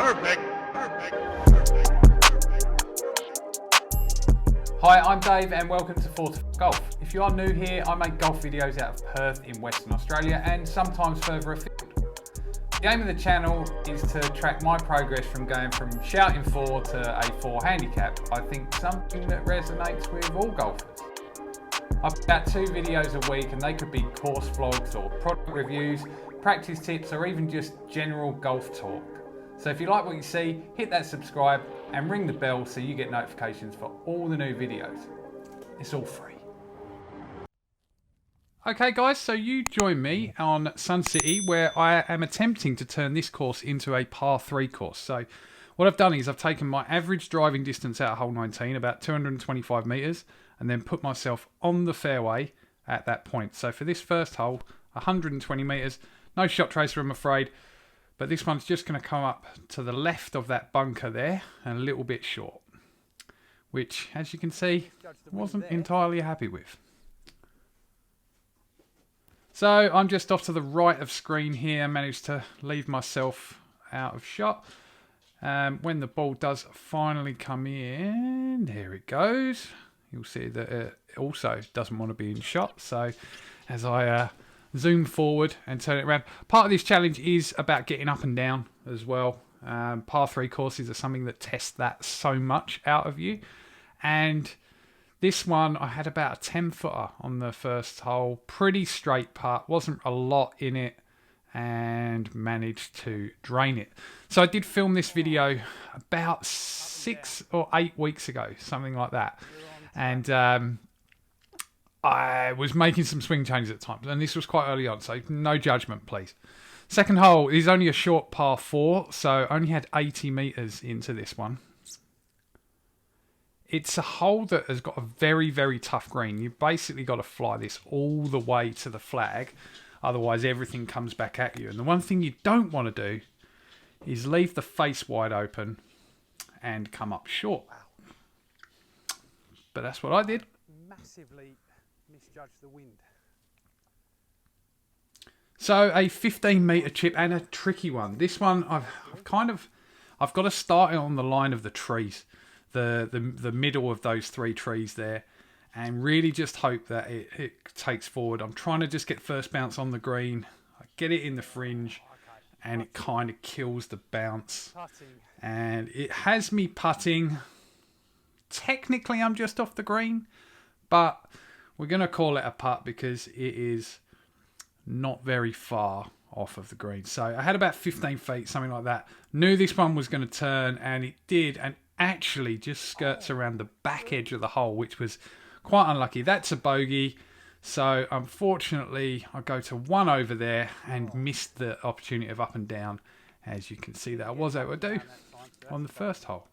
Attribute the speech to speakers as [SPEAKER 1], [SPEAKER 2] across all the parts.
[SPEAKER 1] Perfect.
[SPEAKER 2] Hi, I'm Dave and welcome to Fore Golf. If you are new here, I make golf videos out of Perth in Western Australia and sometimes further afield. The aim of the channel is to track my progress from going from shouting Fore to a Fore handicap. I think something that resonates with all golfers. I put out 2 videos a week and they could be course vlogs or product reviews, practice tips or even just general golf talk. So if you like what you see, hit that subscribe and ring the bell so you get notifications for all the new videos. It's all free. Okay guys, so you join me on Sun City where I am attempting to turn this course into a par 3 course. So what I've done is I've taken my average driving distance out of hole 19, about 225 metres, and then put myself on the fairway at that point. So for this first hole, 120 metres, no shot tracer I'm afraid, but this one's just going to come up to the left of that bunker there and a little bit short, which as you can see, I wasn't entirely happy with. So I'm just off to the right of screen here, managed to leave myself out of shot. When the ball does finally come in, there it goes. You'll see that it also doesn't want to be in shot. So as I zoom forward and turn it around, part of this challenge is about getting up and down as well. Par 3 courses are something that tests that so much out of you. And this one, I had about a 10 footer on the first hole. Pretty straight putt, wasn't a lot in it, and managed to drain it. So I did film this video about 6 or 8 weeks ago, something like that. And I was making some swing changes at times, and this was quite early on, so no judgment, please. Second hole is only a short par 4, so only had 80 metres into this one. It's a hole that has got a very, very tough green. You've basically got to fly this all the way to the flag, otherwise everything comes back at you. And the one thing you don't want to do is leave the face wide open and come up short. But that's what I did.
[SPEAKER 3] Massively misjudged the wind.
[SPEAKER 2] So a 15 metre chip and a tricky one. This one I've got to start it on the line of the trees, the middle of those 3 trees there, and really just hope that it takes forward. I'm trying to just get first bounce on the green. I get it in the fringe, and it kind of kills the bounce. And it has me putting. Technically, I'm just off the green, but we're going to call it a putt because it is not very far off of the green. So I had about 15 feet, something like that. Knew this one was going to turn, and it did, and actually just skirts around the back edge of the hole, which was quite unlucky. That's a bogey. So unfortunately, I go to 1 over there and missed the opportunity of up and down, as you can see that I was able to do on the first hole.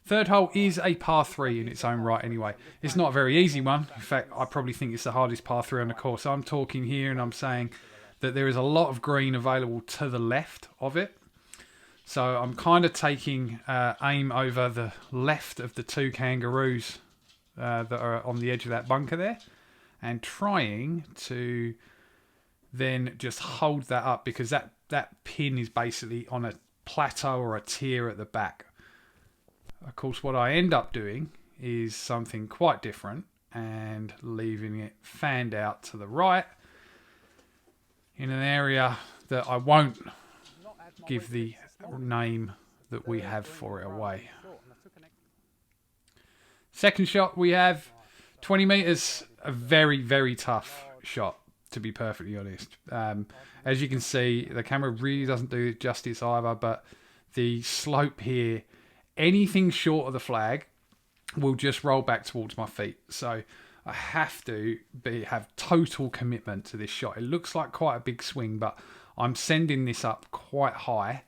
[SPEAKER 2] Third hole is a par 3 in its own right anyway. It's not a very easy one. In fact, I probably think it's the hardest par 3 on the course. I'm talking here and I'm saying that there is a lot of green available to the left of it. So I'm kind of taking aim over the left of the 2 kangaroos that are on the edge of that bunker there, and trying to then just hold that up, because that pin is basically on a plateau or a tier at the back. Of course, what I end up doing is something quite different and leaving it fanned out to the right in an area that I won't give the name that we have for it away. Second shot, we have 20 metres, a very, very tough shot, to be perfectly honest. As you can see, the camera really doesn't do it justice either, but the slope here, anything short of the flag will just roll back towards my feet. So I have to have total commitment to this shot. It looks like quite a big swing, but I'm sending this up quite high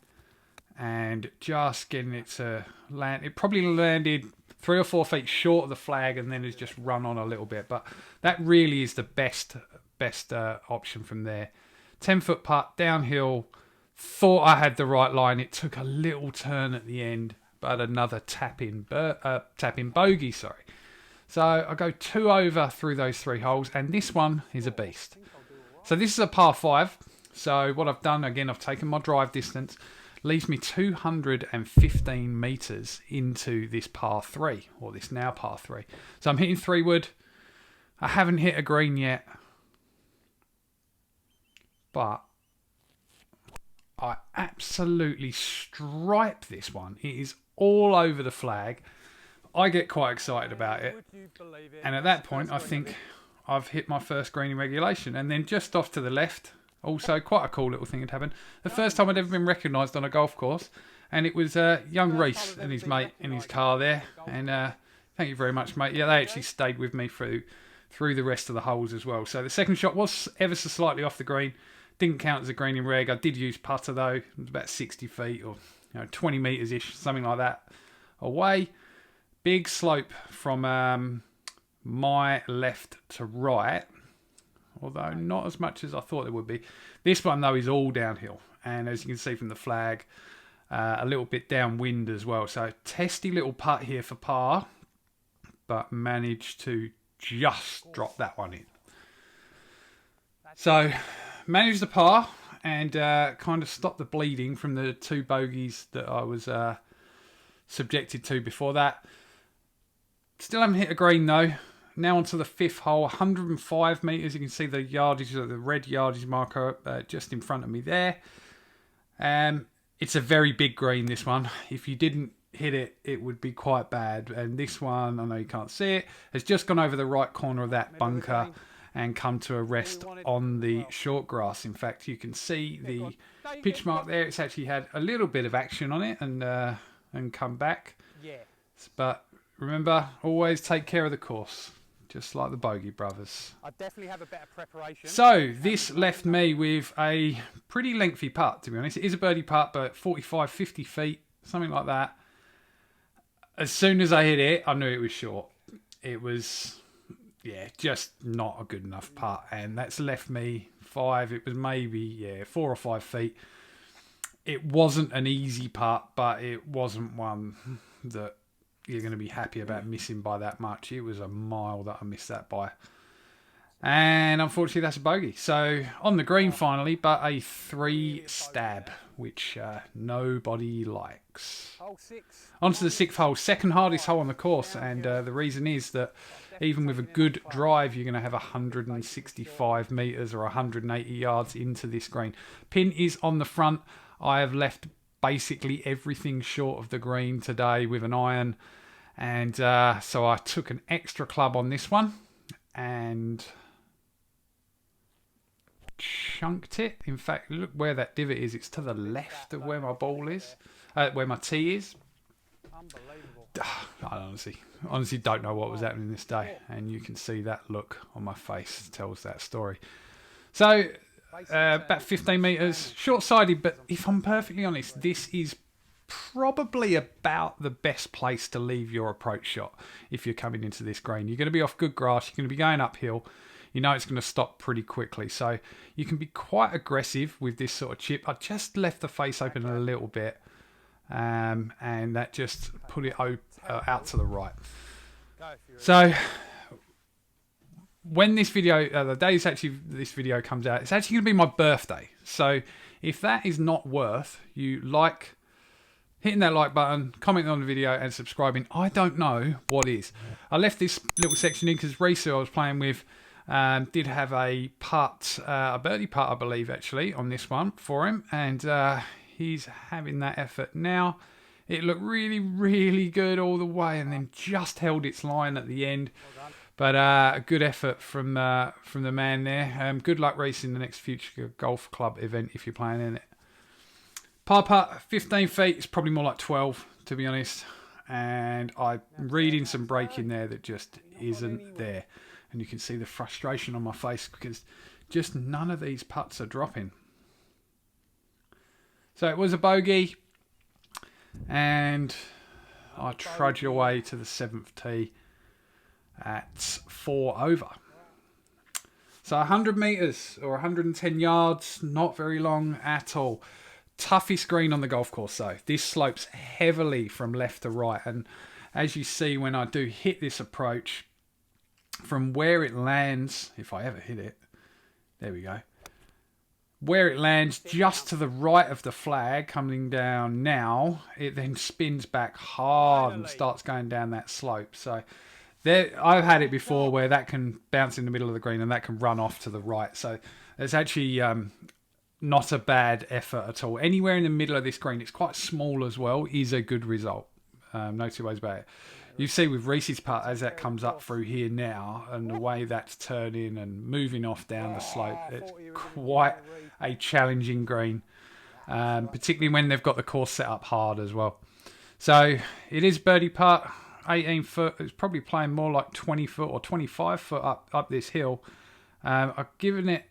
[SPEAKER 2] and just getting it to land. It probably landed 3 or 4 feet short of the flag and then has just run on a little bit. But that really is the best option from there. 10-foot putt, downhill. Thought I had the right line. It took a little turn at the end, but another tap in bogey, sorry. So I go 2 over through those 3 holes, and this one is a beast. So this is a par 5. So what I've done, again, I've taken my drive distance, leaves me 215 metres into this par 3, or this now par 3. So I'm hitting 3-wood. I haven't hit a green yet, but I absolutely stripe this one. It is all over the flag. I get quite excited about it. And at that point, I think I've hit my first green in regulation. And then just off to the left, also quite a cool little thing had happened. The first time I'd ever been recognised on a golf course. And it was young Reese and his mate in his car there. And thank you very much, mate. Yeah, they actually stayed with me through the rest of the holes as well. So the second shot was ever so slightly off the green. Didn't count as a green in reg. I did use putter though. It was about 60 feet or 20 metres ish, something like that away. Big slope from my left to right, although not as much as I thought it would be. This one though is all downhill, and as you can see from the flag, a little bit downwind as well. So testy little putt here for par, but managed to just drop that one in. So managed the par and kind of stopped the bleeding from the 2 bogeys that I was subjected to before that. Still haven't hit a green though. Now onto the 5th hole, 105 metres. You can see the yardage, the red yardage marker just in front of me there. It's a very big green, this one. If you didn't hit it, it would be quite bad. And this one, I know you can't see it, has just gone over the right corner of that bunker and come to a rest on the short grass. In fact, you can see the pitch mark there. It's actually had a little bit of action on it and come back. But remember, always take care of the course, just like the Bogey Brothers.
[SPEAKER 3] I definitely have a better preparation.
[SPEAKER 2] So this left me with a pretty lengthy putt, to be honest. It is a birdie putt, but 45, 50 feet, something like that. As soon as I hit it, I knew it was short. It was, yeah, just not a good enough putt. And that's left me 5. It was maybe, 4 or 5 feet. It wasn't an easy putt, but it wasn't one that you're going to be happy about missing by that much. It was a mile that I missed that by. And unfortunately, that's a bogey. So on the green finally, but a 3 stab, which nobody likes.
[SPEAKER 3] Hole 6.
[SPEAKER 2] On to the 6th hole, second hardest hole on the course. And the reason is that even with a good drive, you're going to have 165 metres or 180 yards into this green. Pin is on the front. I have left basically everything short of the green today with an iron. And so I took an extra club on this one and chunked it. In fact, look where that divot is. It's to the left of where my ball is, where my tee is.
[SPEAKER 3] Unbelievable.
[SPEAKER 2] I honestly don't know what was happening this day. And you can see that look on my face tells that story. So about 15 metres, short-sided, but if I'm perfectly honest, this is probably about the best place to leave your approach shot if you're coming into this green. You're going to be off good grass, you're going to be going uphill, you know it's going to stop pretty quickly, so you can be quite aggressive with this sort of chip. I just left the face open a little bit, and that just put it out to the right. So when this video, the days actually this video comes out, it's actually going to be my birthday. So if that is not worth you hitting that like button, commenting on the video and subscribing, I don't know what is. I left this little section in because Reese, who I was playing with, did have a birdie putt, I believe, actually, on this one for him. And he's having that effort now. It looked really, really good all the way and then just held its line at the end. But a good effort from the man there. Good luck racing the next future golf club event if you're playing in it. Par putt, 15 feet. It's probably more like 12, to be honest. And I'm reading some break in there that just isn't there. And you can see the frustration on my face because just none of these putts are dropping. So it was a bogey. And I trudge away to the 7th tee at 4 over. So 100 metres or 110 yards, not very long at all. Toughest green on the golf course though. This slopes heavily from left to right, and as you see when I do hit this approach, from where it lands, if I ever hit it, there we go, Where it lands just to the right of the flag coming down now, it then spins back hard and starts going down that slope. So there, I've had it before where that can bounce in the middle of the green and that can run off to the right. So it's actually not a bad effort at all. Anywhere in the middle of this green, it's quite small as well, is a good result. No two ways about it. You see with Reese's putt as that comes up through here now and the way that's turning and moving off down the slope, it's quite a challenging green, particularly when they've got the course set up hard as well. So it is birdie putt, 18 foot. It's probably playing more like 20 foot or 25 foot up this hill. I've given it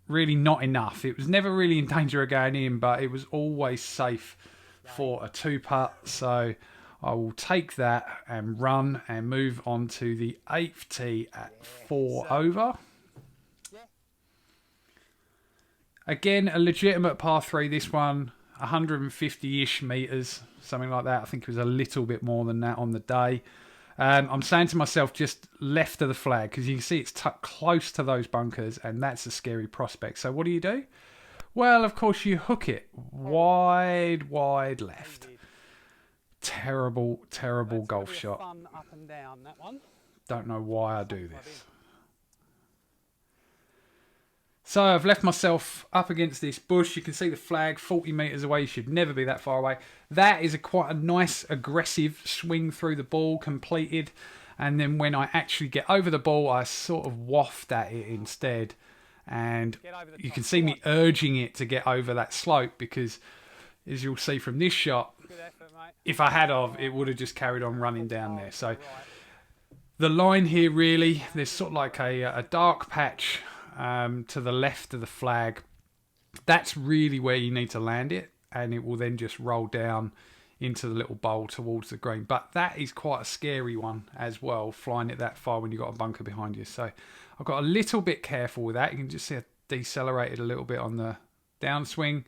[SPEAKER 2] really not enough. It was never really in danger of going in, but it was always safe for a 2-putt. So I will take that and run and move on to the 8th tee at 4 over. Again, a legitimate par 3. This one, 150-ish metres, something like that. I think it was a little bit more than that on the day. I'm saying to myself, just left of the flag, because you can see it's tucked close to those bunkers, and that's a scary prospect. So what do? Well, of course, you hook it wide left. Terrible golf shot.
[SPEAKER 3] Fun up and down, that one.
[SPEAKER 2] Don't know why I do this. So I've left myself up against this bush. You can see the flag 40 metres away. You should never be that far away. That is quite a nice aggressive swing through the ball completed. And then when I actually get over the ball, I sort of waft at it instead. And you can see me urging it to get over that slope because, as you'll see from this shot, if I had it would have just carried on running down there. So the line here really, there's sort of like a dark patch to the left of the flag. That's really where you need to land it, and it will then just roll down into the little bowl towards the green. But that is quite a scary one as well, flying it that far when you've got a bunker behind you. So I've got a little bit careful with that. You can just see I decelerated a little bit on the downswing.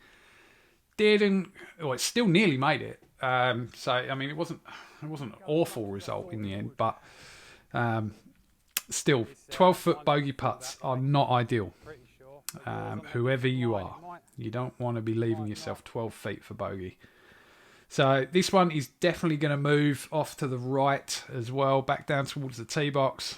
[SPEAKER 2] It still nearly made it. So I mean, it wasn't an awful result in the end, but still, 12-foot bogey putts are not ideal. Whoever you are, you don't want to be leaving yourself 12 feet for bogey. So this one is definitely going to move off to the right as well, back down towards the tee box.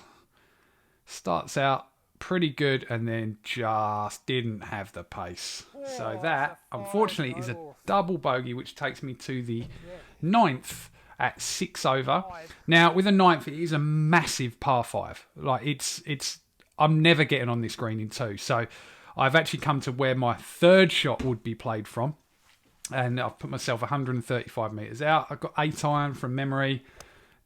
[SPEAKER 2] Starts out pretty good and then just didn't have the pace. So that, unfortunately, is a double bogey, which takes me to the 9th at 6 over. Now, with a 9th, it is a massive par 5. Like, I'm never getting on this green in 2. So I've actually come to where my 3rd shot would be played from. And I've put myself 135 metres out. I've got 8 iron from memory.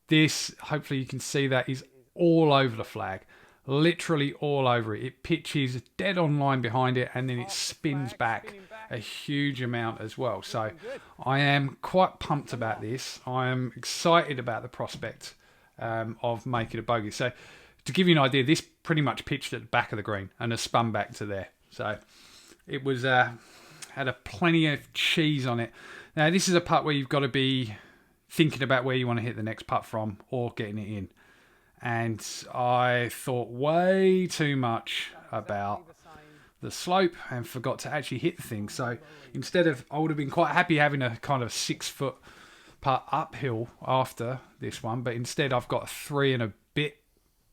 [SPEAKER 2] This, hopefully you can see that, is all over the flag. Literally all over it. It pitches dead on line behind it, and then it spins back a huge amount as well. So I am quite pumped about this. I am excited about the prospect of making a bogey. So to give you an idea, this pretty much pitched at the back of the green and has spun back to there. So it was had a plenty of cheese on it. Now this is a putt where you've got to be thinking about where you want to hit the next putt from or getting it in. And I thought way too much about the slope and forgot to actually hit the thing. So instead of, I would have been quite happy having a kind of 6-foot putt uphill after this one, but instead I've got a 3 and a bit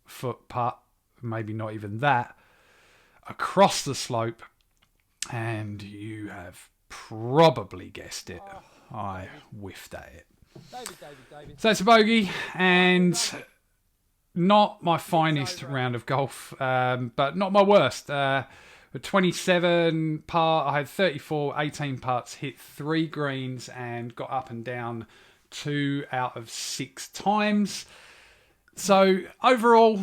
[SPEAKER 2] foot putt, maybe not even that, across the slope, and you have probably guessed it. I whiffed at it. So it's a bogey, and not my finest round of golf, but not my worst. With 27 par, I had 34, 18 putts, hit 3 greens and got up and down 2 out of 6 times. So overall,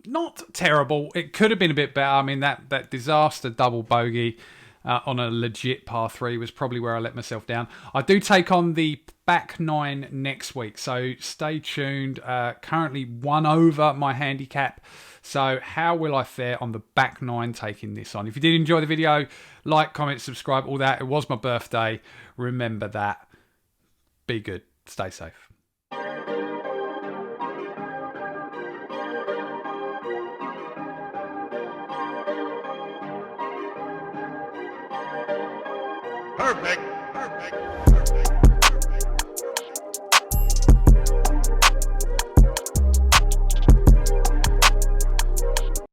[SPEAKER 2] not terrible. It could have been a bit better. I mean, that disaster double bogey on a legit par 3 was probably where I let myself down. I do take on the back 9 next week, so stay tuned. Currently 1 over my handicap. So how will I fare on the back 9 taking this on? If you did enjoy the video, like, comment, subscribe, all that. It was my birthday. Remember that. Be good. Stay safe.
[SPEAKER 1] Perfect. Perfect. Perfect.